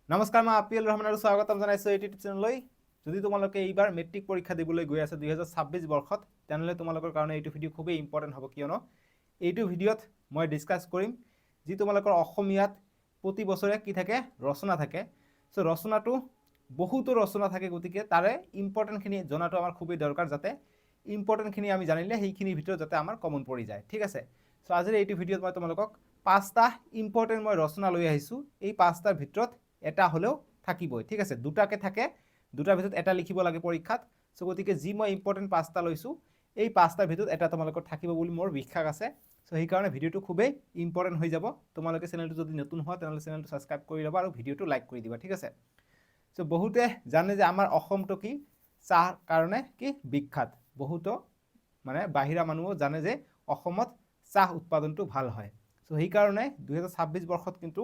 নমস্কাৰ, মই আপিল ৰহমান আৰু স্বাগতম জনাইছোঁ এই ইউটিউব চেনেললৈ। যদি তোমালোকে এইবাৰ মেট্ৰিক পৰীক্ষা দিবলৈ গৈ আছে 2026 বৰ্ষত, তেনেহ'লে তোমালোকৰ কাৰণে এইটো ভিডিঅ' খুবেই ইম্পৰ্টেণ্ট হ'ব, কিয়নো এইটো ভিডিঅ'ত মই ডিছকাছ কৰিম যি তোমালোকৰ অসমীয়াত প্ৰতি বছৰে কি থাকে, ৰচনা থাকে। চ' ৰচনাটো বহুতো ৰচনা থাকে, গতিকে তাৰে ইম্পৰ্টেণ্টখিনি জনাটো আমাৰ খুবেই দৰকাৰ, যাতে ইম্পৰ্টেণ্টখিনি আমি জানিলে সেইখিনিৰ ভিতৰত যাতে আমাৰ কমন পৰি যায়। ঠিক আছে, চ' আজিৰ এইটো ভিডিঅ'ত মই তোমালোকক 5টা ইম্পৰ্টেণ্ট মই ৰচনা লৈ আহিছোঁ। এই 5টাৰ ভিতৰত এটা হ'লেও থাকিবই। ঠিক আছে, দুটাকে থাকে, দুটাৰ ভিতৰত এটা লিখিব লাগে পৰীক্ষাত। চ' গতিকে যি মই ইম্পৰ্টেণ্ট 5টা লৈছোঁ, এই 5টাৰ ভিতৰত এটা তোমালোকৰ থাকিব বুলি মোৰ বিশ্বাস আছে। চ' সেইকাৰণে ভিডিঅ'টো খুবেই ইম্পৰ্টেণ্ট হৈ যাব। তোমালোকে চেনেলটো যদি নতুন হোৱা তেনেহ'লে চেনেলটো ছাবস্ক্ৰাইব কৰি ল'বা আৰু ভিডিঅ'টো লাইক কৰি দিবা। ঠিক আছে, চ' বহুতে জানে যে আমাৰ অসমটো কি চাহ কাৰণে কি বিখ্যাত। বহুতো মানে বাহিৰা মানুহো জানে যে অসমত চাহ উৎপাদনটো ভাল হয়। চ' সেইকাৰণে 2026 বৰ্ষত কিন্তু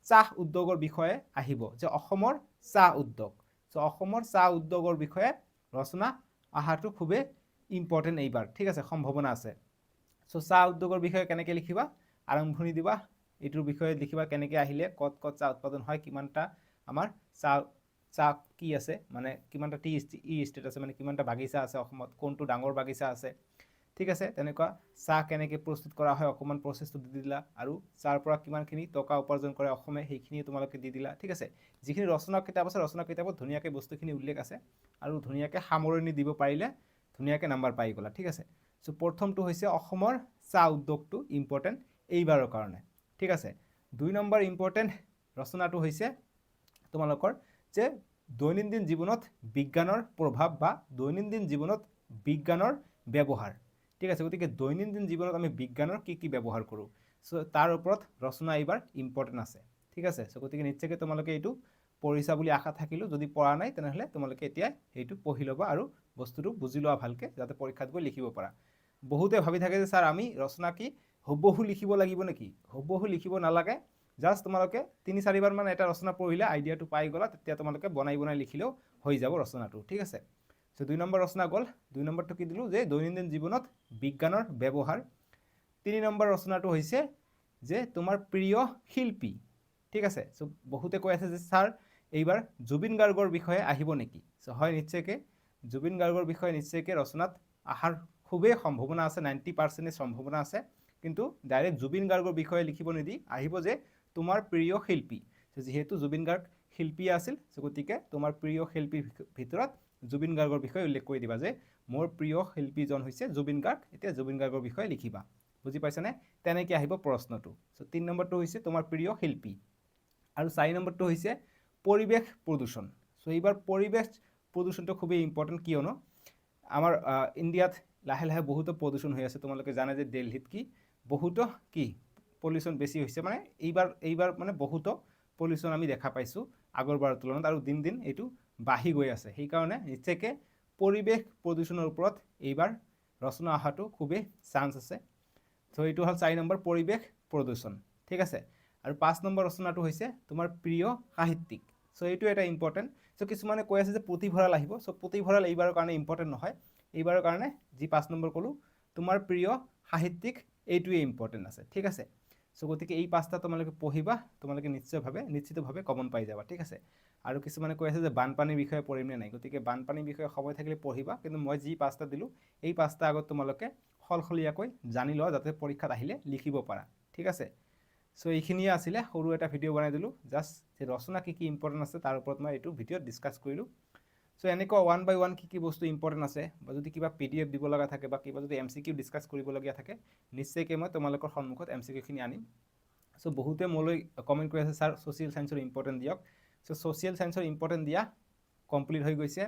চাহ উদ্যোগৰ বিষয়ে আহিব, যে অসমৰ চাহ উদ্যোগ। চ' অসমৰ চাহ উদ্যোগৰ বিষয়ে ৰচনা অহাটো খুবেই ইম্পৰ্টেণ্ট এইবাৰ। ঠিক আছে, সম্ভাৱনা আছে। চ' চাহ উদ্যোগৰ বিষয়ে কেনেকৈ লিখিবা, আৰম্ভণি দিবা, এইটোৰ বিষয়ে লিখিবা কেনেকৈ আহিলে, ক'ত ক'ত চাহ উৎপাদন হয়, কিমানটা আমাৰ চাহ কি আছে, মানে কিমানটা টি ষ্টেট আছে, মানে কিমানটা বাগিচা আছে অসমত, কোনটো ডাঙৰ বাগিচা আছে। ঠিক আছে, তেনেকুৱা চাহ কেনেকৈ প্ৰস্তুত কৰা হয় অকণমান প্ৰচেছটো দি দিলা, আৰু চাহৰ পৰা কিমানখিনি টকা উপাৰ্জন কৰে অসমে সেইখিনি তোমালোকে দি দিলা। ঠিক আছে, যিখিনি ৰচনা কিতাপ আছে ৰচনা কিতাপত ধুনীয়াকৈ বস্তুখিনি উল্লেখ আছে, আৰু ধুনীয়াকৈ সামৰণি দিব পাৰিলে ধুনীয়াকৈ নাম্বাৰ পাই গ'লা। ঠিক আছে, চ' প্ৰথমটো হৈছে অসমৰ চাহ উদ্যোগটো ইম্পৰ্টেণ্ট এইবাৰৰ কাৰণে। ঠিক আছে, 2 নম্বৰ ইম্পৰ্টেণ্ট ৰচনাটো হৈছে তোমালোকৰ যে দৈনন্দিন জীৱনত বিজ্ঞানৰ প্ৰভাৱ বা দৈনন্দিন জীৱনত বিজ্ঞানৰ ব্যৱহাৰ। ঠিক আছে, গতিকে দৈনন্দিন জীৱনত আমি বিজ্ঞানৰ কি কি ব্যৱহাৰ কৰোঁ, চ' তাৰ ওপৰত ৰচনা এইবাৰ ইম্পৰ্টেণ্ট আছে। ঠিক আছে, চ' গতিকে নিশ্চয়কৈ তোমালোকে এইটো পঢ়িছা বুলি আশা থাকিলোঁ। যদি পঢ়া নাই তেনেহ'লে তোমালোকে এতিয়া সেইটো পঢ়ি ল'বা আৰু বস্তুটো বুজি লোৱা ভালকৈ, যাতে পৰীক্ষাত গৈ লিখিব পাৰা। বহুতে ভাবি থাকে যে ছাৰ আমি ৰচনা কি হুবহু লিখিব লাগিব নেকি? হুবহু লিখিব নালাগে, জাষ্ট তোমালোকে 3-4 বাৰমান এটা ৰচনা পঢ়িলে আইডিয়াটো পাই গ'লা, তেতিয়া তোমালোকে বনাই লিখিলেও হৈ যাব ৰচনাটো। ঠিক আছে, চ' 2 নম্বৰ ৰচনা গ'ল। 2 নম্বৰটো কি দিলোঁ, যে দৈনন্দিন জীৱনত বিজ্ঞানৰ ব্যৱহাৰ। 3 নম্বৰ ৰচনাটো হৈছে যে তোমাৰ প্ৰিয় শিল্পী। ঠিক আছে, চ' বহুতে কৈ আছে যে ছাৰ এইবাৰ জুবিন গাৰ্গৰ বিষয়ে আহিব নেকি? চ' হয়, নিশ্চয়কৈ জুবিন গাৰ্গৰ বিষয়ে নিশ্চয়কৈ ৰচনাত অহাৰ খুবেই সম্ভাৱনা আছে, 90% সম্ভাৱনা আছে। কিন্তু ডাইৰেক্ট জুবিন গাৰ্গৰ বিষয়ে লিখিব নিদি আহিব যে তোমাৰ প্ৰিয় শিল্পী। যিহেতু জুবিন গাৰ্গ শিল্পী আছিল, গতিকে তোমাৰ প্ৰিয় শিল্পীৰ ভিতৰত জুবিন গাৰ্গৰ বিষয়ে উল্লেখ কৰি দিবা যে মোৰ প্ৰিয় শিল্পীজন হৈছে জুবিন গাৰ্গ। এতিয়া জুবিন গাৰ্গৰ বিষয়ে লিখিবা। বুজি পাইছানে? তেনেকৈ আহিব প্ৰশ্নটো। চ' 3 নম্বৰটো হৈছে তোমাৰ প্ৰিয় শিল্পী, আৰু 4 নম্বৰটো হৈছে পৰিৱেশ প্ৰদূষণ। চ' এইবাৰ পৰিৱেশ প্ৰদূষণটো খুবেই ইম্পৰ্টেণ্ট, কিয়নো আমাৰ ইণ্ডিয়াত লাহে লাহে বহুতো প্ৰদূষণ হৈ আছে। তোমালোকে জানে যে দিল্লীত কি বহুতো কি পলিউশ্যন বেছি হৈছে, মানে এইবাৰ মানে বহুতো পলিউশ্যন আমি দেখা পাইছোঁ আগৰবাৰৰ তুলনাত, আৰু দিন দিন এইটো বাঢ়ি গৈ আছে। সেইকাৰণে নিশ্চয়কৈ পৰিৱেশ প্ৰদূষণৰ ওপৰত এইবাৰ ৰচনা অহাটো খুবেই চান্স আছে। চ' এইটো হ'ল 4 নম্বৰ, পৰিৱেশ প্ৰদূষণ। ঠিক আছে, আৰু 5 নম্বৰ ৰচনাটো হৈছে তোমাৰ প্ৰিয় সাহিত্যিক। চ' এইটো এটা ইম্পৰ্টেণ্ট। চ' কিছুমানে কৈ আছে যে পুথিভঁৰাল আহিব। চ' পুথিভঁৰাল এইবাৰৰ কাৰণে ইম্পৰ্টেণ্ট নহয়। এইবাৰৰ কাৰণে যি 5 নম্বৰ ক'লোঁ, তোমাৰ প্ৰিয় সাহিত্যিক, এইটোৱে ইম্পৰ্টেণ্ট আছে। ঠিক আছে, চ' গতিকে এই 5টা তোমালোকে পঢ়িবা, তোমালোকে নিশ্চিতভাৱে কমন পাই যাবা। ঠিক আছে, আৰু কিছুমানে কৈ আছে যে বানপানীৰ বিষয়ে পঢ়িম নে নাই, গতিকে বানপানীৰ বিষয়ে সময় থাকিলে পঢ়িবা, কিন্তু মই যি 5টা দিলোঁ এই 5টা আগত তোমালোকে সলসলীয়াকৈ জানি লোৱা, যাতে পৰীক্ষাত আহিলে লিখিব পাৰা। ঠিক আছে, চ' এইখিনিয়ে আছিলে, সৰু এটা ভিডিঅ' বনাই দিলোঁ, জাষ্ট যে ৰচনা কি কি ইম্পৰ্টেণ্ট আছে তাৰ ওপৰত মই এইটো ভিডিঅ'ত ডিছকাছ কৰিলোঁ। চ' এনেকুৱা 1 by 1 কি কি বস্তু ইম্পৰ্টেণ্ট আছে, বা যদি কিবা PDF দিব লগা থাকে, বা কিবা যদি MCQ ডিছকাছ কৰিবলগীয়া থাকে, নিশ্চয়কৈ মই তোমালোকৰ সন্মুখত MCQখিনি আনিম। চ' বহুতে মোলৈ কমেণ্ট কৰি আছে ছাৰ ছ'চিয়েল ছায়েন্সৰ ইম্পৰ্টেণ্ট দিয়ক। চ' ছ'চিয়েল ছায়েন্সৰ ইম্পৰ্টেণ্ট দিয়া কমপ্লিট হৈ গৈছে,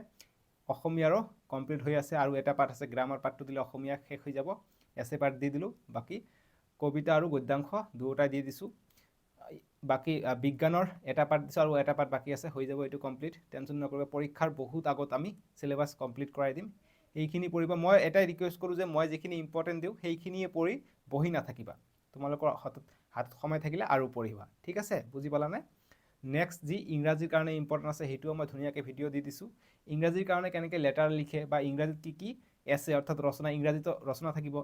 অসমীয়াৰো কমপ্লিট হৈ আছে, আৰু এটা পাৰ্ট আছে গ্ৰামাৰ পাৰ্টটো দিলে অসমীয়া শেষ হৈ যাব। এছে পাৰ্ট দি দিলোঁ, বাকী কবিতা আৰু গদ্যাংশ দুয়োটাই দি দিছোঁ। বাকী বিজ্ঞানৰ এটা পাৰ্ট দিছোঁ, আৰু এটা পাৰ্ট বাকী আছে, হৈ যাব এইটো কমপ্লিট। টেনশ্যন নকৰিবা, পৰীক্ষাৰ বহুত আগত আমি চিলেবাছ কমপ্লিট কৰাই দিম। এইখিনি পঢ়িবা। মই এটাই ৰিকুৱেষ্ট কৰোঁ যে মই যিখিনি ইম্পৰ্টেণ্ট দিওঁ সেইখিনিয়ে পঢ়ি বহি নাথাকিবা। তোমালোকৰ হাতত সময় থাকিলে আৰু পঢ়িবা। ঠিক আছে, বুজি পালানে? নেক্সট যি ইংৰাজীৰ কাৰণে ইম্পৰ্টেণ্ট আছে সেইটোও মই ধুনীয়াকৈ ভিডিঅ' দি দিছোঁ। ইংৰাজীৰ কাৰণে কেনেকৈ লেটাৰ লিখে, বা ইংৰাজীত কি কি এছে, অৰ্থাৎ ৰচনা, ইংৰাজীতো ৰচনা থাকিব,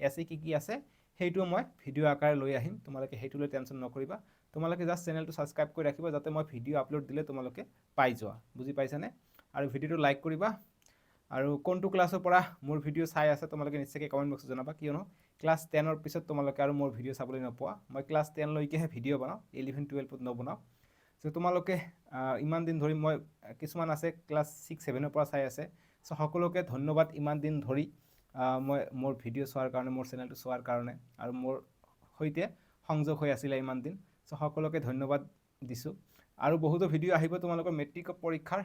এছে কি কি আছে সেইটোও মই ভিডিঅ' আকাৰে লৈ আহিম। তোমালোকে সেইটোলৈ টেনশ্যন নকৰিবা, তোমালোকে জাষ্ট চেনেলটো ছাবস্ক্ৰাইব কৰি ৰাখিবা যাতে মই ভিডিঅ' আপলোড দিলে তোমালোকে পাই যোৱা, বুজি পাইছানে? আৰু ভিডিঅ'টো লাইক কৰিবা। আৰু কোনটো ক্লাছৰ পৰা মোৰ ভিডিঅ' চাই আছে তোমালোকে নিশ্চয়কৈ কমেণ্ট বক্সত জনাবা, কিয়নো ক্লাছ 10ৰ পিছত তোমালোকে আৰু মোৰ ভিডিঅ' চাবলৈ নোপোৱা। মই ক্লাছ 10লৈকেহে ভিডিঅ' বনাওঁ, 11 12ত নবনাওঁ। চ' তোমালোকে ইমান দিন ধৰি মই কিছুমান আছে ক্লাছ 6 7ৰ পৰা চাই আছে, চ' সকলোকে ধন্যবাদ ইমান দিন ধৰি মই মোৰ ভিডিঅ' চোৱাৰ কাৰণে, মোৰ চেনেলটো চোৱাৰ কাৰণে, আৰু মোৰ সৈতে সংযোগ হৈ আছিলে ইমান দিন। চ' সকলোকে ধন্যবাদ দিছোঁ। আৰু বহুতো ভিডিঅ' আহিব তোমালোকৰ মেট্ৰিক পৰীক্ষাৰ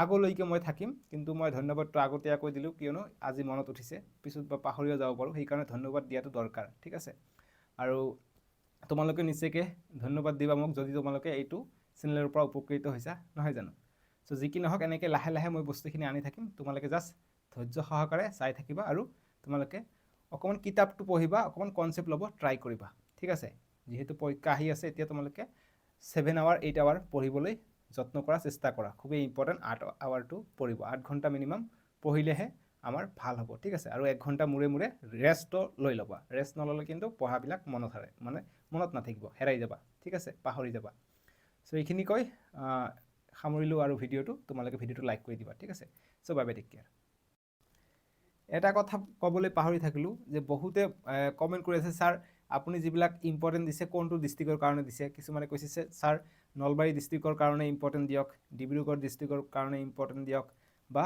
আগলৈকে মই থাকিম, কিন্তু মই ধন্যবাদটো আগতীয়াকৈ দিলোঁ কিয়নো আজি মনত উঠিছে, পিছত বা পাহৰিও যাব পাৰোঁ, সেইকাৰণে ধন্যবাদ দিয়াটো দৰকাৰ, ঠিক আছে? আৰু তোমালোকে নিশ্চয়কৈ ধন্যবাদ দিবা মোক যদি তোমালোকে এইটো চেনেলৰ পৰা উপকৃত হৈছা, নহয় জানো? চ' যি কি নহওক এনেকৈ লাহে লাহে মই বস্তুখিনি আনি থাকিম, তোমালোকে জাষ্ট ধৈৰ্য সহকাৰে চাই থাকিবা আৰু তোমালোকে অকণমান কিতাপটো পঢ়িবা, অকণমান কনচেপ্ট ল'ব ট্ৰাই কৰিবা, ঠিক আছে? যিহেতু পৰীক্ষা আহি আছে, এতিয়া তোমালোকে 7 আৱাৰ 8 আৱাৰ পঢ়িবলৈ যত্ন কৰা, চেষ্টা কৰা। খুবেই ইম্পৰ্টেণ্ট 8 আৱাৰটো পঢ়িব, 8 ঘণ্টা মিনিমাম পঢ়িলেহে আমাৰ ভাল হ'ব, ঠিক আছে? আৰু 1 ঘণ্টা মূৰে মূৰে ৰেষ্টটো লৈ ল'বা, ৰেষ্ট নল'লে কিন্তু পঢ়াবিলাক মনত নাথাকিব, হেৰাই যাবা, ঠিক আছে? পাহৰি যাবা। চ' এইখিনি কৈ সামৰিলোঁ আৰু ভিডিঅ'টো, তোমালোকে ভিডিঅ'টো লাইক কৰি দিবা, ঠিক আছে? চ' বাই বাই, টেক কেয়াৰ। এটা কথা ক'বলৈ পাহৰি থাকিলোঁ যে বহুতে কমেণ্ট কৰি আছে, ছাৰ আপুনি যিবিলাক ইম্পৰ্টেণ্ট দিছে কোনটো ডিষ্ট্ৰিক্টৰ কাৰণে দিছে? কিছুমানে কৈছে ছাৰ নলবাৰী ডিষ্ট্ৰিক্টৰ কাৰণে ইম্পৰ্টেণ্ট দিয়ক, ডিব্ৰুগড় ডিষ্ট্ৰিক্টৰ কাৰণে ইম্পৰ্টেণ্ট দিয়ক, বা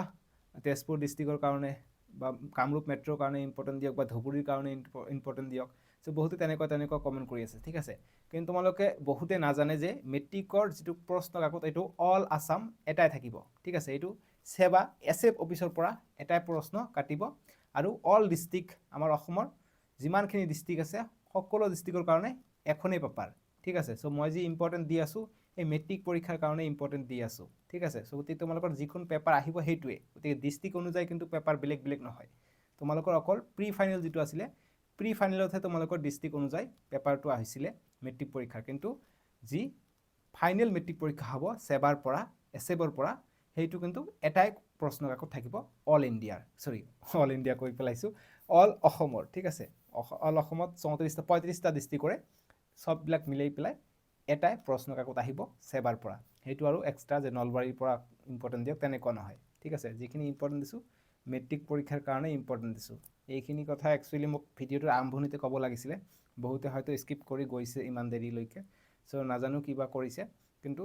তেজপুৰ ডিষ্ট্ৰিক্টৰ কাৰণে, বা কামৰূপ মেট্ৰৰ কাৰণে ইম্পৰ্টেণ্ট দিয়ক, বা ধুবুৰীৰ কাৰণে ইম্পৰ্টেণ্ট দিয়ক। চ' বহুতে তেনেকুৱা কমেণ্ট কৰি আছে, ঠিক আছে? কিন্তু তোমালোকে বহুতে নাজানে যে মেট্ৰিকৰ যিটো প্ৰশ্ন কাকত এইটো অল আছাম এটাই থাকিব, ঠিক আছে? এইটো সেৱা এছএফ অফিচৰ পৰা এটাই প্ৰশ্ন কাটিব, আৰু অল ডিষ্ট্ৰিক্ট আমাৰ অসমৰ যিমানখিনি ডিষ্ট্ৰিক্ট আছে সকলো ডিষ্ট্ৰিক্টৰ কাৰণে এখনেই পেপাৰ, ঠিক আছে? চ' মই যি ইম্পৰ্টেণ্ট দি আছোঁ এই মেট্ৰিক পৰীক্ষাৰ কাৰণে ইম্পৰ্টেণ্ট দি আছোঁ, ঠিক আছে? চ' গতিকে তোমালোকৰ যিখন পেপাৰ আহিব সেইটোৱে, গতিকে ডিষ্ট্ৰিক্ট অনুযায়ী কিন্তু পেপাৰ বেলেগ বেলেগ নহয়। তোমালোকৰ অকল প্ৰি ফাইনেল যিটো আছিলে, প্ৰি ফাইনেলতহে তোমালোকৰ ডিষ্ট্ৰিক্ট অনুযায়ী পেপাৰটো আহিছিলে মেট্ৰিক পৰীক্ষাৰ, কিন্তু যি ফাইনেল মেট্ৰিক পৰীক্ষা হ'ব সেৱাৰ পৰা, এছএফৰ পৰা, সেইটো কিন্তু এটাই প্ৰশ্ন কাকত থাকিব অল ইণ্ডিয়া কৈ পেলাইছোঁ, অল অসমৰ, ঠিক আছে? অল অসমত 35টা ডিষ্ট্ৰিক্টৰে চববিলাক মিলাই পেলাই এটাই প্ৰশ্ন কাকত আহিব সেৱাৰ পৰা। সেইটো আৰু এক্সট্ৰা যে নলবাৰীৰ পৰা ইম্পৰ্টেণ্ট দিয়ক তেনেকুৱা নহয়, ঠিক আছে? যিখিনি ইম্পৰ্টেণ্ট দিছোঁ মেট্ৰিক পৰীক্ষাৰ কাৰণে ইম্পৰ্টেণ্ট দিছোঁ। এইখিনি কথা একচুৱেলি মোক ভিডিঅ'টোৰ আৰম্ভণিতে ক'ব লাগিছিলে, বহুতে হয়তো স্কিপ কৰি গৈছে ইমান দেৰিলৈকে, চ' নাজানো কিবা কৰিছে। কিন্তু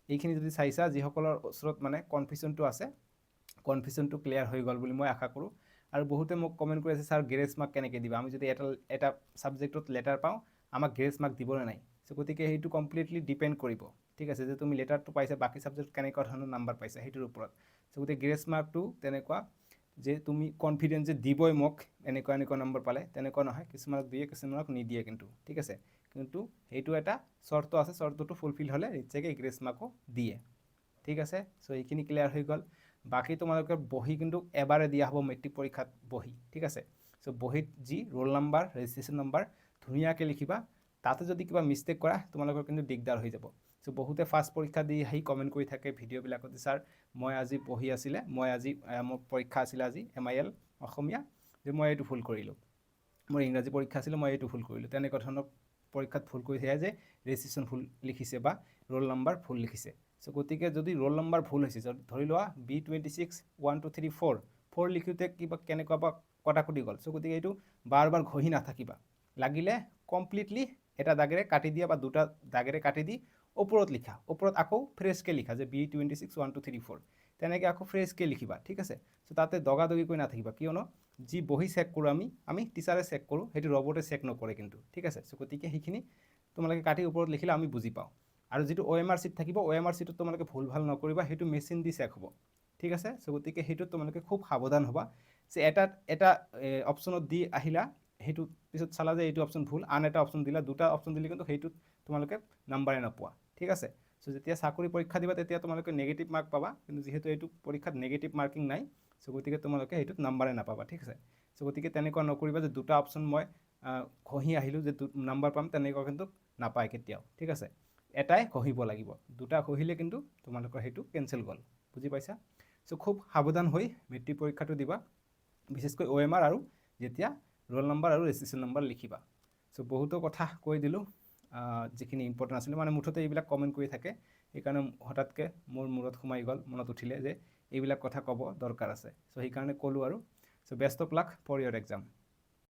এইখিনি যদি চাইছা, যিসকলৰ ওচৰত মানে কনফিউশ্যনটো আছে, কনফিউশ্যনটো ক্লিয়াৰ হৈ গ'ল বুলি মই আশা কৰোঁ। আৰু বহুতে মোক কমেণ্ট কৰি আছে, ছাৰ গ্ৰেছ মাৰ্ক কেনেকৈ দিবা? আমি যদি এটা ছাবজেক্টত লেটাৰ পাওঁ আমাক গ্ৰেছ মাৰ্ক দিবনে নাই? চ' গতিকে সেইটো কমপ্লিটলি ডিপেণ্ড কৰিব, ঠিক আছে? যে তুমি লেটাৰটো পাইছা, বাকী ছাবজেক্ট কেনেকুৱা ধৰণৰ নাম্বাৰ পাইছা সেইটোৰ ওপৰত। চ' গতিকে গ্ৰেছ মাৰ্কটো তেনেকুৱা যে তুমি কনফিডেণ্ট যে দিবই মোক এনেকুৱা নম্বৰ পালে, তেনেকুৱা নহয়। কিছুমানক দিয়ে, কিছুমানক নিদিয়ে কিন্তু, ঠিক আছে? কিন্তু সেইটো এটা চৰ্ত আছে, চৰ্তটো ফুলফিল হ'লে নিশ্চয়কৈ গ্ৰেছ মাৰ্কো দিয়ে, ঠিক আছে? চ' এইখিনি ক্লিয়াৰ হৈ গ'ল। বাকী তোমালোকৰ বহি কিন্তু এবাৰে দিয়া হ'ব মেট্ৰিক পৰীক্ষাত বহি, ঠিক আছে? চ' বহীত যি ৰোল নাম্বাৰ, ৰেজিষ্ট্ৰেশ্যন নাম্বাৰ ধুনীয়াকৈ লিখিবা। তাতে যদি কিবা মিষ্টেক কৰা তোমালোকৰ কিন্তু দিগদাৰ হৈ যাব। চ' বহুতে ফাৰ্ষ্ট পৰীক্ষা দি আহি কমেণ্ট কৰি থাকে ভিডিঅ'বিলাকত, ছাৰ মই আজি পঢ়ি আছিলে, মোৰ পৰীক্ষা আছিলে আজি MIL অসমীয়া, যে মই এইটো ভুল কৰিলোঁ, মোৰ ইংৰাজী পৰীক্ষা আছিলে মই এইটো ভুল কৰিলোঁ, তেনেকুৱা ধৰণৰ পৰীক্ষাত ভুল কৰি থাকে যে ৰেজিষ্ট্ৰেশ্যন ভুল লিখিছে বা ৰোল নাম্বাৰ ভুল লিখিছে। চ' গতিকে যদি ৰোল নাম্বাৰ ভুল হৈছে, ধৰি লোৱা B26 1 2 3 4 লিখোঁতে কিবা কেনেকুৱা বা কটাকটি গ'ল, চ' গতিকে এইটো বাৰ ঘঁহি নাথাকিবা, লাগিলে কমপ্লিটলি এটা দাগেৰে কাটি দিয়া বা দুটা দাগেৰে কাটি দি ওপৰত লিখা, ওপৰত আকৌ ফ্ৰেছকৈ লিখা যে B26 1 2 3 4, তেনেকৈ আকৌ ফ্ৰেছকৈ লিখিবা, ঠিক আছে? চ' তাতে দগাদগিকৈ নাথাকিবা, কিয়নো যি বহি চেক কৰোঁ আমি টিচাৰে চেক কৰোঁ, সেইটো ৰবটে চেক নকৰে কিন্তু, ঠিক আছে? চ' গতিকে সেইখিনি তোমালোকে কাটি ওপৰত লিখিলে আমি বুজি পাওঁ। আৰু যিটো OMR চিট থাকিব, OMR চিটত তোমালোকে ভুল ভাল নকৰিবা, সেইটো মেচিন দি চেক হ'ব, ঠিক আছে? চ' গতিকে সেইটোত তোমালোকে খুব সাৱধান হ'বা যে এটা অপশ্যনত দি আহিলা, সেইটো পিছত চালা যে এইটো অপশ্যন ভুল, আন এটা অপশ্যন দিলা, দুটা অপশ্যন দিলে কিন্তু সেইটোত তোমালোকে নাম্বাৰে নোপোৱা, ঠিক আছে? চ' যেতিয়া চাকৰি পৰীক্ষা দিবা তেতিয়া তোমালোকে নেগেটিভ মাৰ্ক পাবা, কিন্তু যিহেতু এইটো পৰীক্ষাত নেগেটিভ মাৰ্কিং নাই, চ' গতিকে তোমালোকে সেইটোত নাম্বাৰে নাপাবা, ঠিক আছে? চ' গতিকে তেনেকুৱা নকৰিবা যে দুটা অপশ্যন মই ঘঁহি আহিলোঁ যে নাম্বাৰ পাম, তেনেকুৱা কিন্তু নাপায় কেতিয়াও, ঠিক আছে? এটাই ঘঁহিব লাগিব, দুটা ঘঁহিলে কিন্তু তোমালোকৰ সেইটো কেঞ্চেল গ'ল, বুজি পাইছা? চ' খুব সাৱধান হৈ মেট্ৰিক পৰীক্ষাটো দিবা, বিশেষকৈ OMR আৰু যেতিয়া ৰোল নাম্বাৰ আৰু ৰেজিষ্ট্ৰেশ্যন নাম্বাৰ লিখিবা। চ' বহুতো কথা কৈ দিলোঁ, যিখিনি ইম্পৰ্টেণ্ট আছিলে মানে মুঠতে এইবিলাক কমেণ্ট কৰি থাকে সেইকাৰণে হঠাৎকৈ মোৰ মূৰত সোমাই গ'ল মনত উঠিলে যে এইবিলাক কথা ক'ব দৰকাৰ আছে চ' সেইকাৰণে ক'লোঁ আৰু so' best of luck for your exam